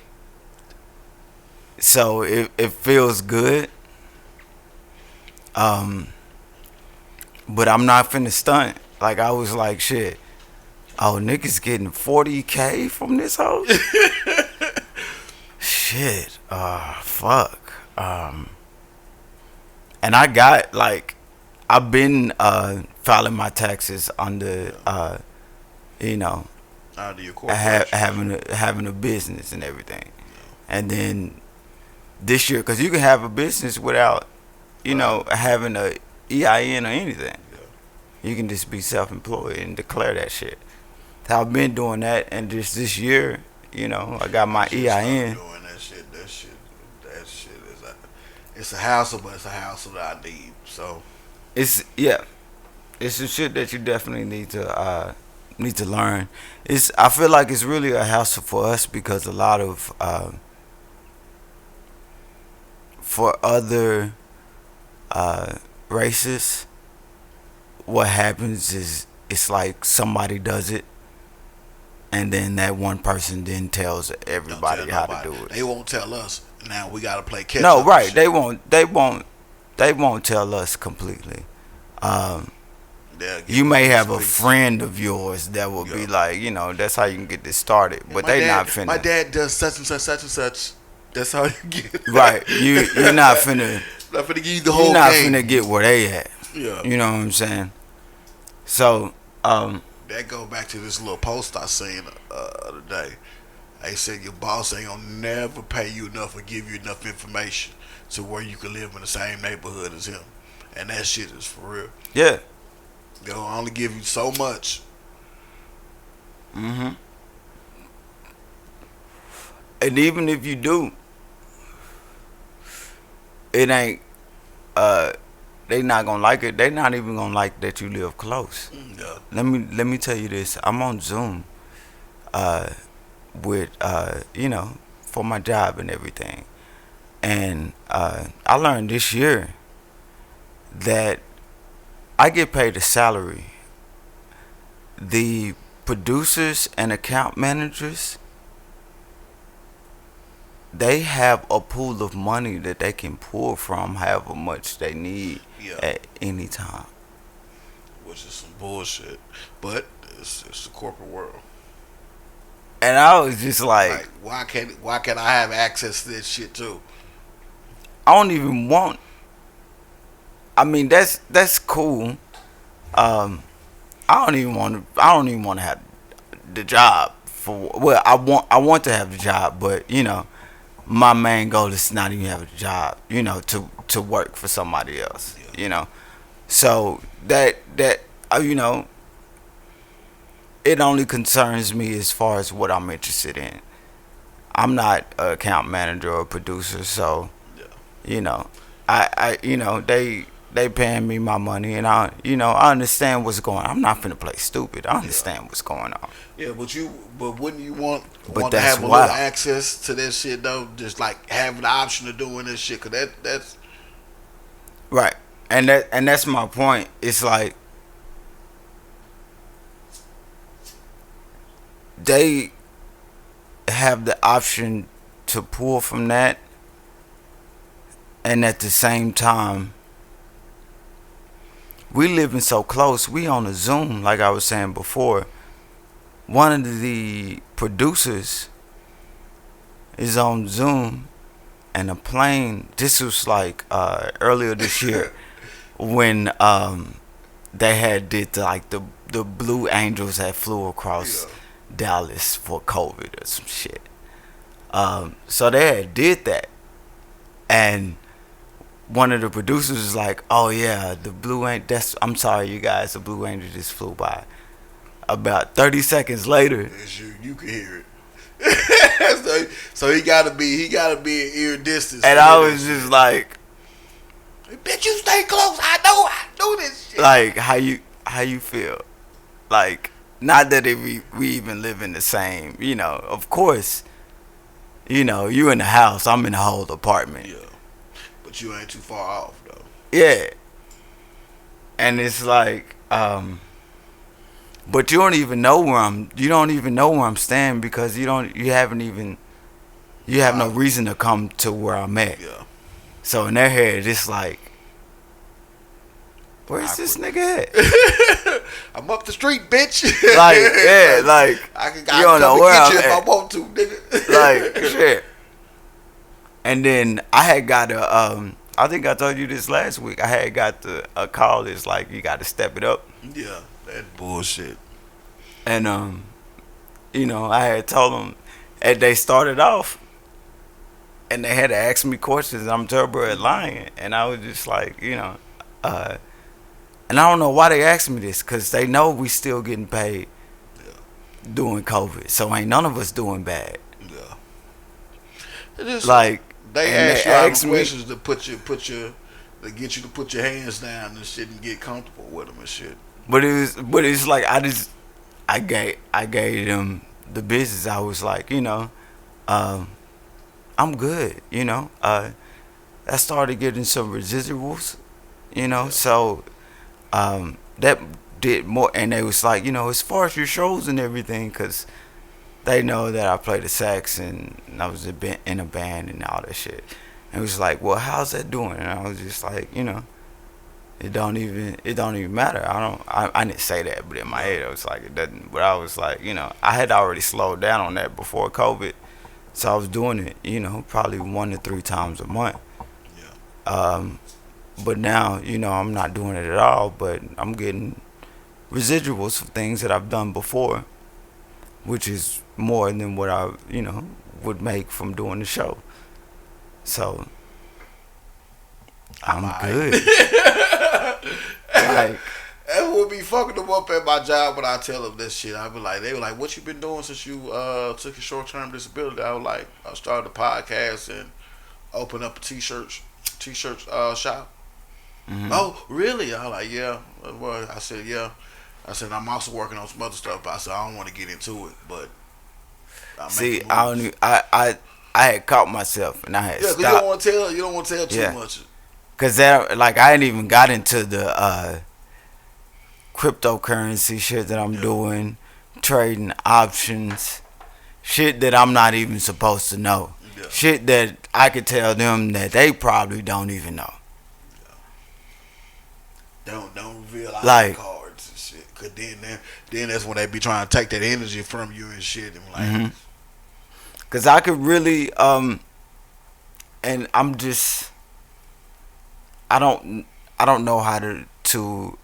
So it feels good. But I'm not finna stunt. Like I was like, shit. Oh, niggas getting $40K from this hoe? Shit. Fuck. And I got like, I've been filing my taxes under, Out of your having a business and everything, and then this year, cause you can have a business without, having a EIN or anything. You can just be self-employed and declare that shit. So I've been doing that, and just this year, I got my EIN. Doing that shit is it's a hassle, but it's a hassle that I need. So It's some shit that you definitely need to learn. I feel like it's really a hassle for us because a lot of for other races, what happens is it's like somebody does it, and then that one person then tells everybody how to do it. They won't tell us. Now we gotta play catch No, up. right? They won't tell us completely. You may have a friend of yours that will be like, that's how you can get this started, but they not finna. My dad does such and such, such and such. That's how you get it. Right. You're not finna. Not finna give you the whole You're not game. finna get where they at. Yeah. You know what I'm saying? So, that go back to this little post I seen the other day. They said your boss ain't gonna never pay you enough or give you enough information to where you can live in the same neighborhood as him, and that shit is for real. yeah. They'll only give you so much. And even if you do, it ain't. They not gonna like it. They not even gonna like that you live close. Yeah. Let me tell you this. I'm on Zoom, with for my job and everything, and I learned this year that I get paid a salary. The producers and account managers, they have a pool of money that they can pull from however much they need at any time. Which is some bullshit. But it's the corporate world. And I was just like why can't I have access to this shit too? I don't even want. I mean, that's cool. I don't even want to have the job for. Well, I want to have the job, but my main goal is not even have a job. To work for somebody else. So that it only concerns me as far as what I'm interested in. I'm not an account manager or a producer, so they paying me my money, and I understand what's going on. I'm not finna play stupid. I understand what's going on. Yeah, but wouldn't you want But to that's have a wild. little access to that shit though? Just like having the option of doing this shit, cause that's Right. And that's my point. It's like they have the option to pull from that, and at the same time we living so close. We on a Zoom, like I was saying before. One of the producers is on Zoom, and a plane. This was like earlier this year when they had did the Blue Angels had flew across Yeah. Dallas for COVID or some shit. So they had did that, and one of the producers was like, "Oh yeah, the Blue Angel. That's I'm sorry, you guys. The Blue Angel just flew by." About 30 seconds later, It's you can hear it. So he gotta be in ear distance. and to I hear was that just like, shit. Bitch, you stay close. I know this shit. like how you feel? Like, not that we even live in the same. Of course, you in the house, I'm in the whole apartment. Yeah, but you ain't too far off though. Yeah, and it's like, but you don't even know where I'm staying because you haven't even, you have no Wow. reason to come to where I'm at. Yeah, So in their head, it's like, where's this awkward. nigga at? I'm up the street, bitch. Like, yeah, like, I can you don't know come where and I'm get you if I at. want to, nigga. Like, shit. And then I had got I think I told you this last week. I had got a call that's like, you got to step it up. Yeah, that bullshit. And I had told them, and they started off, and they had to ask me questions. And I'm terrible at lying, and I was just like, and I don't know why they asked me this, cause they know we still getting paid Yeah, doing COVID, so ain't none of us doing bad. yeah. It just Like, they and ask they you all asked the me, questions to to get you to put your hands down and shit and get comfortable with them and shit. but it's like I gave them the business. I was like, I'm good. I started getting some residuals, Yeah, so that did more. And they was like, as far as your shows and everything, because they know that I play the sax and I was in a band and all that shit. And it was like, well, how's that doing? And I was just like, it don't even matter. I didn't say that, but in my head I was like, it doesn't. But I was like, I had already slowed down on that before COVID, so I was doing it, probably 1 to 3 times a month. yeah. Um, but now, I'm not doing it at all. But I'm getting residuals for things that I've done before, which is more than what I, would make from doing the show. So I'm I'm alright. good. Like, That would be fucking them up at my job when I tell them this shit. I be like, they were like, "What you been doing since you took your short term disability?" I was like, "I started a podcast and opened up a t-shirt shop." mhm. Oh, really? I was like, "Yeah." Well, I said, "Yeah." I said, "I'm also working on some other stuff." But I said, "I don't want to get into it, but I'm See, making I don't. moves." I had caught myself and I had Yeah, 'cause you don't stopped want to tell. You don't want to tell too Yeah. much. because that like I hadn't even got into the cryptocurrency shit that I'm Yeah, doing, trading options, shit that I'm not even supposed to know, yeah, shit that I could tell them that they probably don't even know. yeah. Don't reveal all your Like, cards and shit. 'Cause then that's when they be trying to take that energy from you and shit. And like, cause I could really and I'm just I don't know how to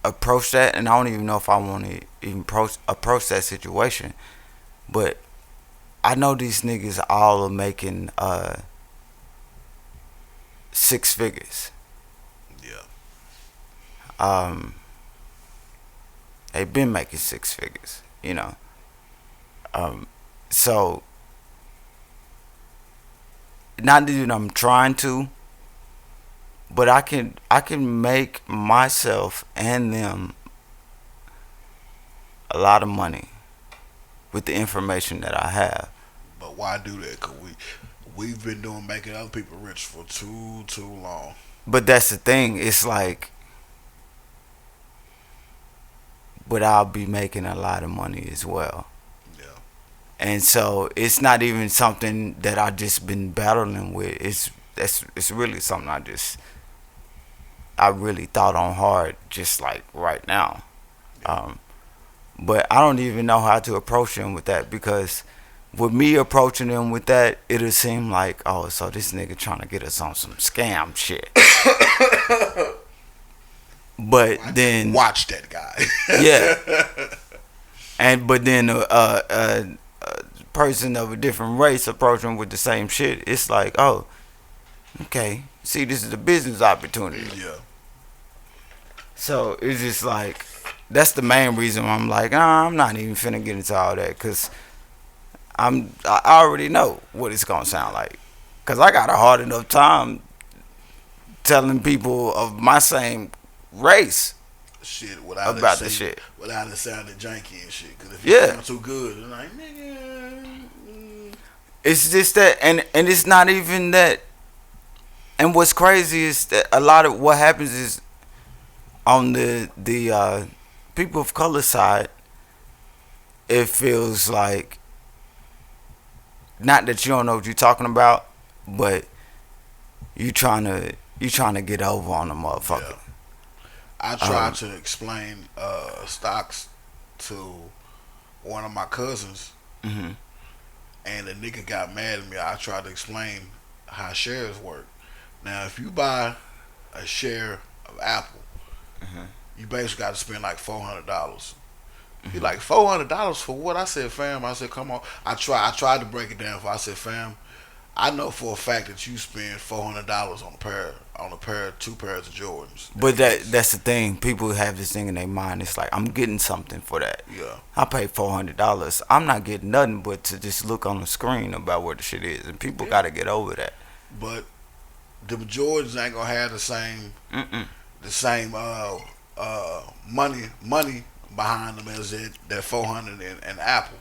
approach that, and I don't even know if I want to even approach that situation. But I know these niggas all are making 6 figures. yeah, Um, they've been making 6 figures, Um, so not that I'm trying to, but I can make myself and them a lot of money with the information that I have. but why do that? 'Cause we've been doing making other people rich for too long. But that's the thing. It's like, but I'll be making a lot of money as well. Yeah, And so it's not even something that I just been battling with. It's really something I just I really thought on hard just like right now. Um, but I don't even know how to approach them with that because with me approaching them with that, it'll seem like, oh, so this nigga trying to get us on some scam shit. But then, watch that guy. yeah, and but then a person of a different race approaching with the same shit, it's like, oh, okay, see, this is a business opportunity. Yeah. So it's just like that's the main reason why I'm like, I'm not even finna get into all that because I already know what it's gonna sound like. Cause I got a hard enough time telling people of my same race Shit without about the shit. Without it sounding janky and shit. Cause if it Yeah. sounds too good, it's like nigga. It's just that, and it's not even that. And what's crazy is that a lot of what happens is on the people of color side, it feels like not that you don't know what you're talking about, but you trying to get over on the motherfucker. Yeah. I tried to explain stocks to one of my cousins, Hmm. and the nigga got mad at me. I tried to explain how shares work. Now, if you buy a share of Apple, you basically got to spend like $400. He like $400 for what? I said, fam. I said, come on. I tried to break it down. I said, fam, I know for a fact that you spend $400 on a pair, two pairs of Jordans. But that's the thing. People have this thing in their mind. It's like I'm getting something for that. Yeah. I paid $400. I'm not getting nothing but to just look on the screen about where the shit is, and people got to get over that. But the Jordans ain't gonna have the same Mm-mm. money behind them as that 400 and Apple.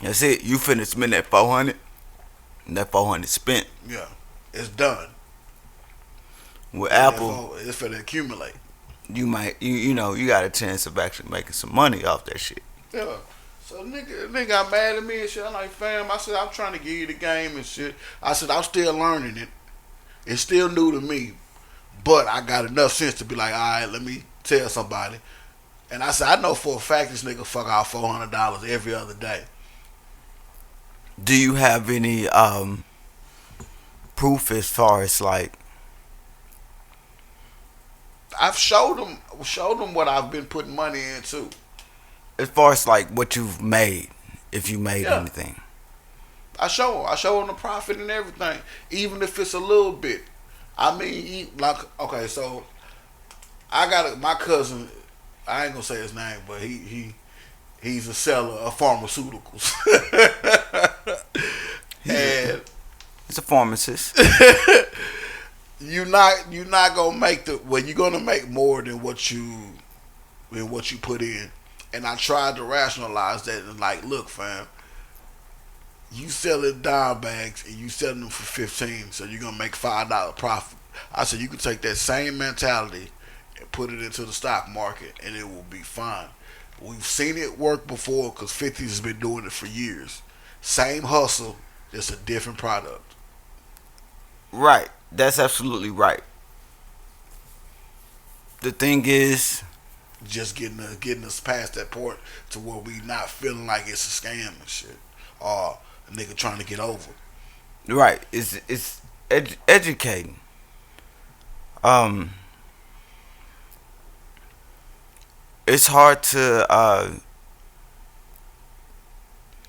That's it. You finna spend that 400. And that 400 spent. Yeah, it's done. With Apple, It's for to accumulate. you might you know you got a chance of actually making some money off that shit. Yeah. So nigga got mad at me and shit. I'm like, fam, I said, I'm trying to give you the game and shit. I said, I'm still learning it. It's still new to me. But I got enough sense to be like, all right, let me tell somebody. And I said, I know for a fact this nigga fuck out $400 every other day. Do you have any proof as far as like I've showed them what I've been putting money into. what you've made, if you made Yeah. anything? I show them the profit and everything, even if it's a little bit. I mean, okay, so I got my cousin. I ain't gonna say his name, but he's a seller of pharmaceuticals, and It's a pharmacist. you're not gonna make you're gonna make more than what you put in. And I tried to rationalize that and like, look, fam, you selling dime bags and you selling them for 15, so you're gonna make $5 profit. I said you can take that same mentality and put it into the stock market and it will be fine. We've seen it work before because 50s has been doing it for years. Same hustle, just a different product. Right. That's absolutely right. The thing is, Just getting us past that point to where we not feeling like it's a scam and shit, or a nigga trying to get over. right, it's educating. It's hard to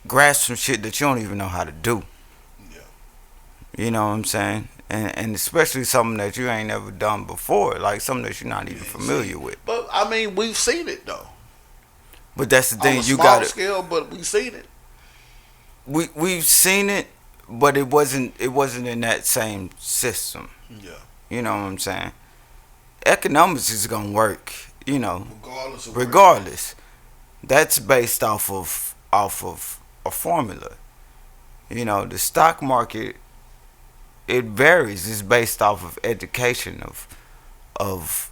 grasp some shit that you don't even know how to do. Yeah. You know what I'm saying? And especially something that you ain't never done before, like something that you're not even familiar with. But I mean, we've seen it though. But that's the thing, On a you small got to. scale, but we've seen it. We've seen it, but it wasn't in that same system. Yeah. You know what I'm saying? Economics is gonna work. You know, Regardless of regardless. That's based off of a formula. You know, the stock market, it varies. It's based off of education of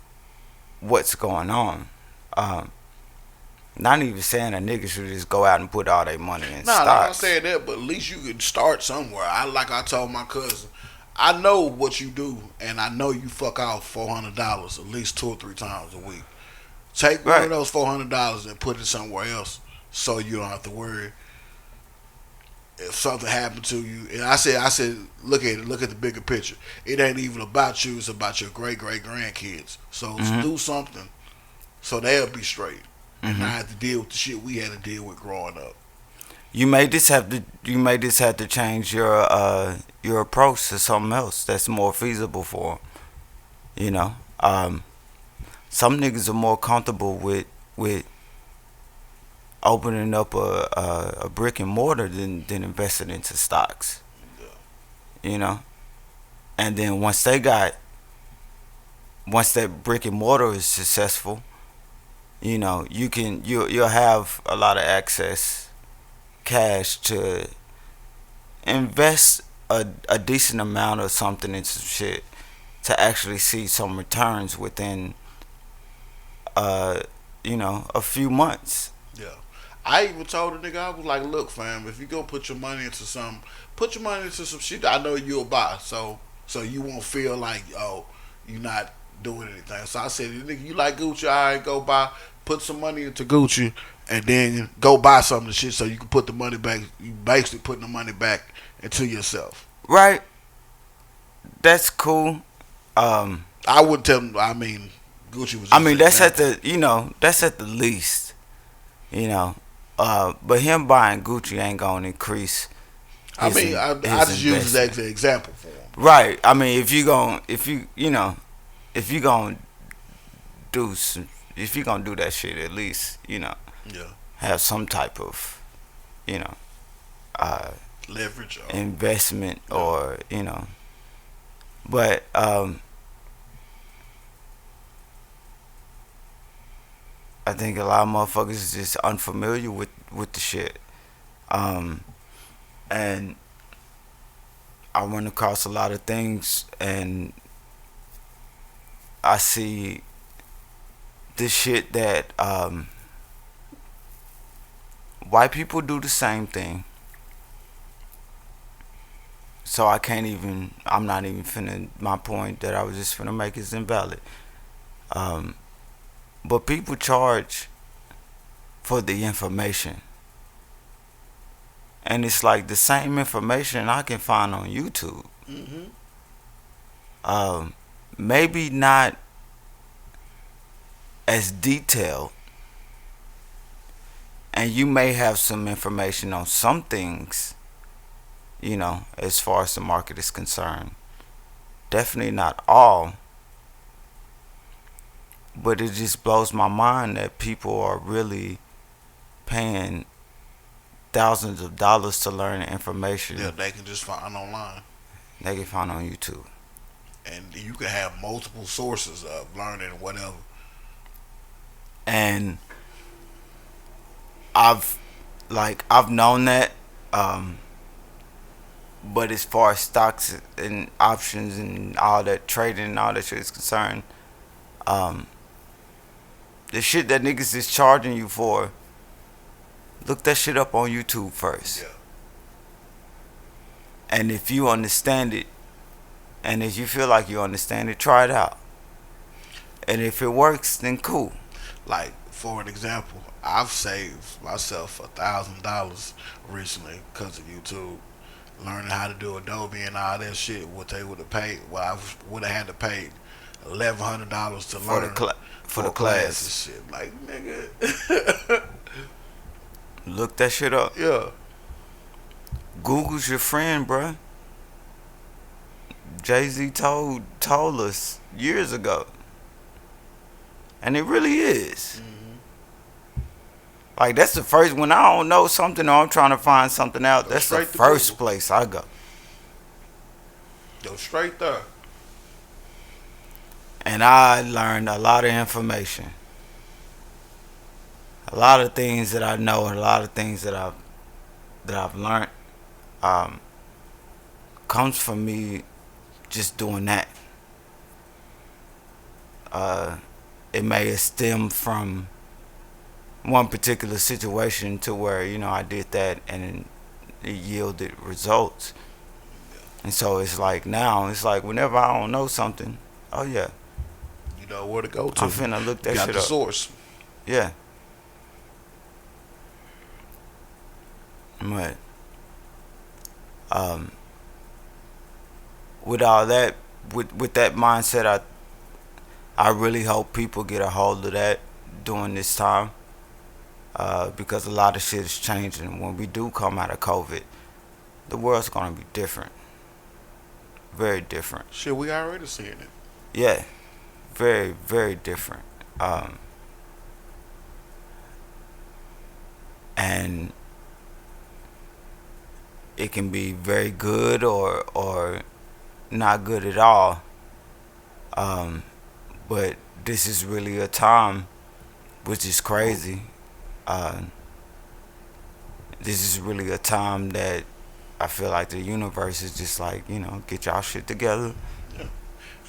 what's going on. Not even saying a nigga should just go out and put all their money in Nah, stocks. like I said that, but at least you could start somewhere. I told my cousin, I know what you do, and I know you fuck off $400 at least 2 or 3 times a week. Take one of Right. those $400 and put it somewhere else, so you don't have to worry if something happened to you. And I said, look at it, look at the bigger picture. It ain't even about you; it's about your great grandkids. So Mhm. do something so they'll be straight and not Mhm. have to deal with the shit we had to deal with growing up. You may just have to change your approach to something else that's more feasible for 'em, you know. Some niggas are more comfortable with opening up a brick and mortar than investing into stocks, you know. And then once that brick and mortar is successful, you know, you'll have a lot of access cash to invest a decent amount of something into some shit to actually see some returns within uh a few months. Yeah. I even told the nigga, I was like, look, fam, if you gonna put your money into some, put your money into some shit that I know you'll buy. So you won't feel like, oh, you not doing anything. So I said, nigga, you like Gucci, I go buy, put some money into Gucci, and then go buy some of the shit so you can put the money back. You basically putting the money back into yourself. Right? That's cool. Um I wouldn't tell him, I mean, Gucci was I just mean an that's at example. the that's at the least, you know. But him buying Gucci ain't gonna increase I his mean, I his just use it as investment. an example for him. Right. I mean, if you gonna do some, if you gonna do that shit, at least Yeah. have some type of you know uh Leverage. investment, Yeah. or but I think a lot of motherfuckers is just unfamiliar with the shit. Um, and I run across a lot of things, and I see this shit that white people do the same thing. So I can't even. I'm not even finna. My point that I was just finna make is invalid. Um, but people charge for the information, and it's like the same information I can find on YouTube. Hmm. Um, maybe not as detailed, and you may have some information on some things, as far as the market is concerned. Definitely not all, but it just blows my mind that people are really paying thousands of dollars to learn Yeah, information they can just find online, they can find on YouTube. and you can have multiple sources of learning whatever. And I've I've known that, um, but as far as stocks and options and all that trading and all that shit is concerned, um, the shit that niggas is charging you for, look that shit up on YouTube first. Yeah, And if you understand it, and if you feel like you understand it, try it out. And if it works, then cool. like for an example, I've saved myself $1,000 recently because of YouTube. Learning how to do Adobe and all that shit, what they would have paid, well, I would have had to pay $1,100 to For the learn for for the a class and class, shit. Like, nigga. look that shit up. Yeah. Google's your friend, bruh. Jay Z told us years ago, and it really is. Hmm. Like that's the first when I don't know something or I'm trying to find something out. Go That's the straight to first Google. place I go, Go straight there. and I learned a lot of information, a lot of things that I know, and a lot of things that I've learned um, comes from me just doing that. Uh, it may have stemmed from one particular situation to where I did that and it yielded results. And so it's like now, it's like whenever I don't know something, oh yeah, You know where to go to. I'm finna look You that got shit the up. source. Yeah. But um, with all that, with that mindset, I really hope people get a hold of that during this time, because a lot of shit is changing. When we do come out of COVID, the world's gonna be different, very different. Shit, we already seeing it. Yeah, very very different. Um, and it can be very good or not good at all. Um, but this is really a time which is crazy. Uh, this is really a time that I feel like the universe is just like, get y'all shit together Yeah.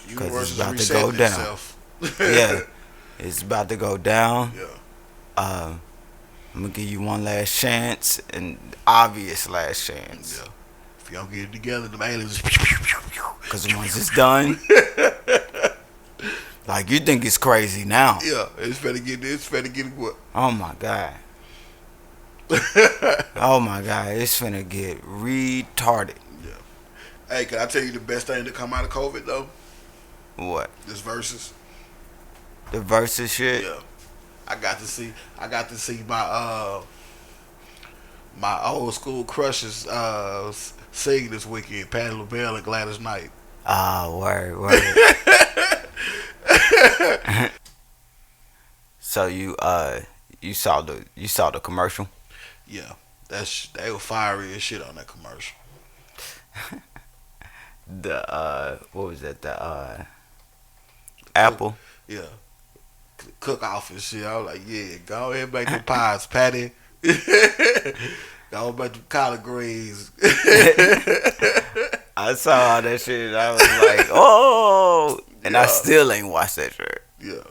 because Universe it's is about to go resetting down. itself. Yeah, it's about to go down. Yeah. Uh, I'm gonna give you one last chance, and obvious last chance. Yeah. If y'all get it together, the aliens. Because once it's done, like you think it's crazy now. Yeah, it's better get what? Oh my god. Oh my god, it's finna get retarded. Yeah. Hey, can I tell you the best thing to come out of COVID though? What? This versus. The versus shit? Yeah. I got to see my old school crushes sing this weekend, Patti LaBelle and Gladys Knight. Ah, word. So you saw the commercial? Yeah. They were fiery as shit on that commercial. The what was that? The Apple? Yeah. Cook off and shit. I was like, yeah, go ahead and make them pies, Patty. Go make them collard greens. I saw all that shit and I was like, oh, and I Yeah. still ain't watched that shit. Yeah.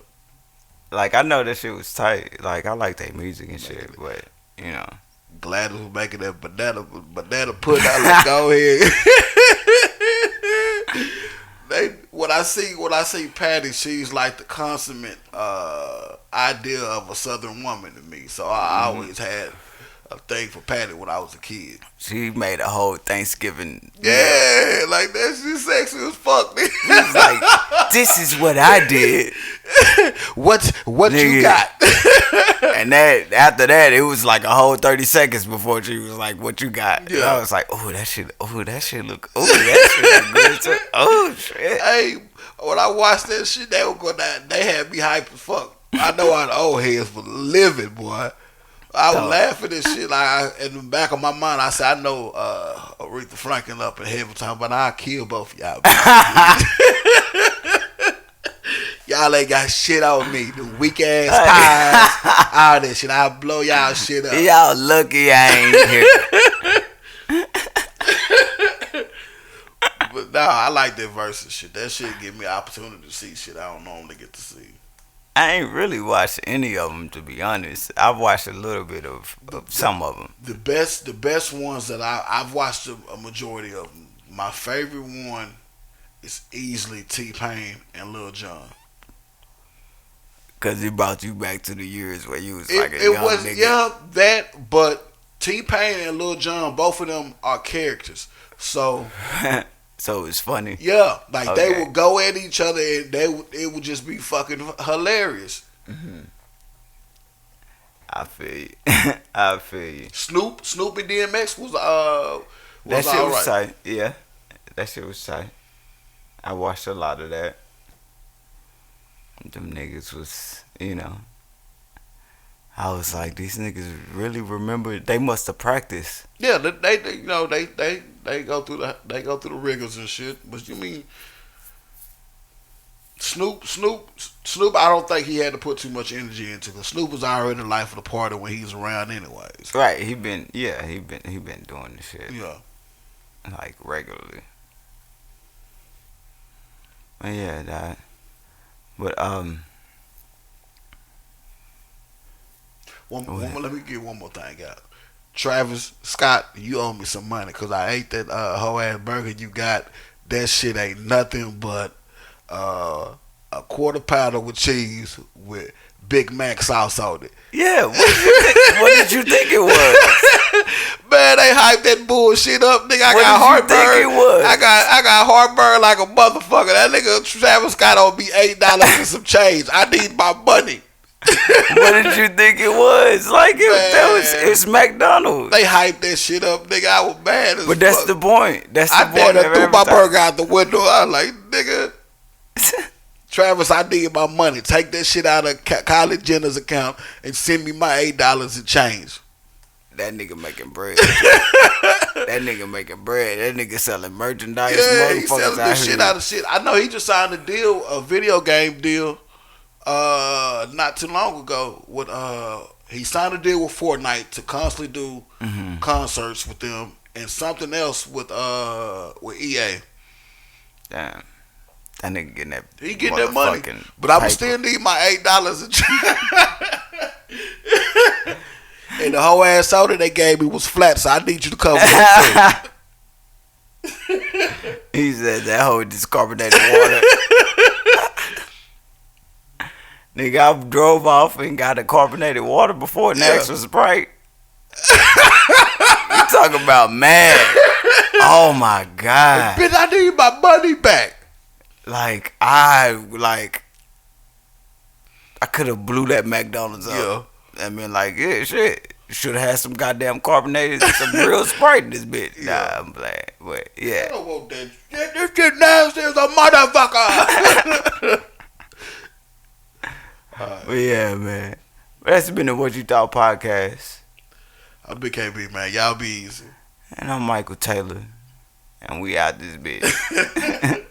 Like I know that shit was tight. Like I like their music and shit, but Gladys was making that banana pudding. I was like, go ahead. When I see Patty, she's like the consummate idea of a Southern woman to me. So I always had a thing for Patty when I was a kid. she made a whole Thanksgiving. Yeah, like that shit sexy as fuck. She was like, this is what I did. what you Nigga. got? And that after that, it was like a whole 30 seconds before she was like, "What you got?" And Yeah. I was like, "Oh, that shit look. Oh, that shit look good too. Oh shit." Hey, when I watched that shit, they were going down. They had me hype as fuck. I know how the old heads were living, boy. I was Dog. laughing at shit. Like in the back of my mind, I said, I know Aretha Franklin up in heaven talking about I'll kill both of y'all. Y'all ain't got shit on me. The weak ass pies, all that shit. I'll blow y'all shit up. Y'all lucky I ain't here. But no, I like that versus shit. That shit give me an opportunity to see shit I don't normally get to see. I ain't really watched any of them, to be honest. I've watched a little bit of some of them. The best ones that I've watched a majority of them. My favorite one is easily T-Pain and Lil Jon. Cause it brought you back to the years where you was like a It young was nigga. that, but T-Pain and Lil Jon, both of them are characters. So So it's funny. yeah, like they Okay. would go at each other and it would just be fucking hilarious. I feel you. I feel you. Snoop and DMX was That shit was alright. tight. Yeah, that shit was tight. I watched a lot of that. Them niggas was, I was like, these niggas really remember. They must have practiced. Yeah, they go through the rigors and shit. But you mean Snoop? I don't think he had to put too much energy into it. Snoop was already the life of the party when he was around, anyways. Right? He been doing this shit Yeah. like regularly. But yeah, that. But Let me get one more thing out. Travis Scott, you owe me some money because I ate that whole ass burger you got. That shit ain't nothing but a quarter pounder with cheese with Big Mac sauce on it. Yeah, what did you think it was? Man, they hyped that bullshit up, nigga. I What got did you think heartburn. it was? I got heartburn like a motherfucker. That nigga Travis Scott owe me $8 and some change. I need my money. What did you think it was? Like it's McDonald's. They hyped that shit up, nigga. I was mad as But that's fuck. the point. That's the I point damn of near threw my everything. burger out the window. I was like, nigga, Travis, I need my money. Take that shit out of Kylie Jenner's account and send me my $8 and change. That nigga making bread. That nigga making bread. That nigga selling merchandise. Yeah, he Motherfuckers selling out this here. shit out of shit. I know he just signed a video game deal, not too long ago. With he signed a deal with Fortnite to constantly do concerts with them and something else with EA. Damn. That nigga getting that. He getting that money, motherfucking but I'ma paper. still need my $8 and the whole ass soda they gave me was flat, so I need you to cover it too. He said that whole discarbonated water. Nigga, I drove off and got a carbonated water before and asked for Sprite. You talking about mad? Oh my god! Bitch, I need my money back. I could have blew that McDonald's up. I mean, like, yeah, shit. Should have had some goddamn carbonated, some real Sprite in this bitch. Yeah. Nah, I'm playing. But I yeah, don't want that shit. This shit nasty as a motherfucker. but yeah, man. That's been the What You Thought podcast, I'm Big KB, man. Y'all be easy. and I'm Michael Taylor, and we out this bitch.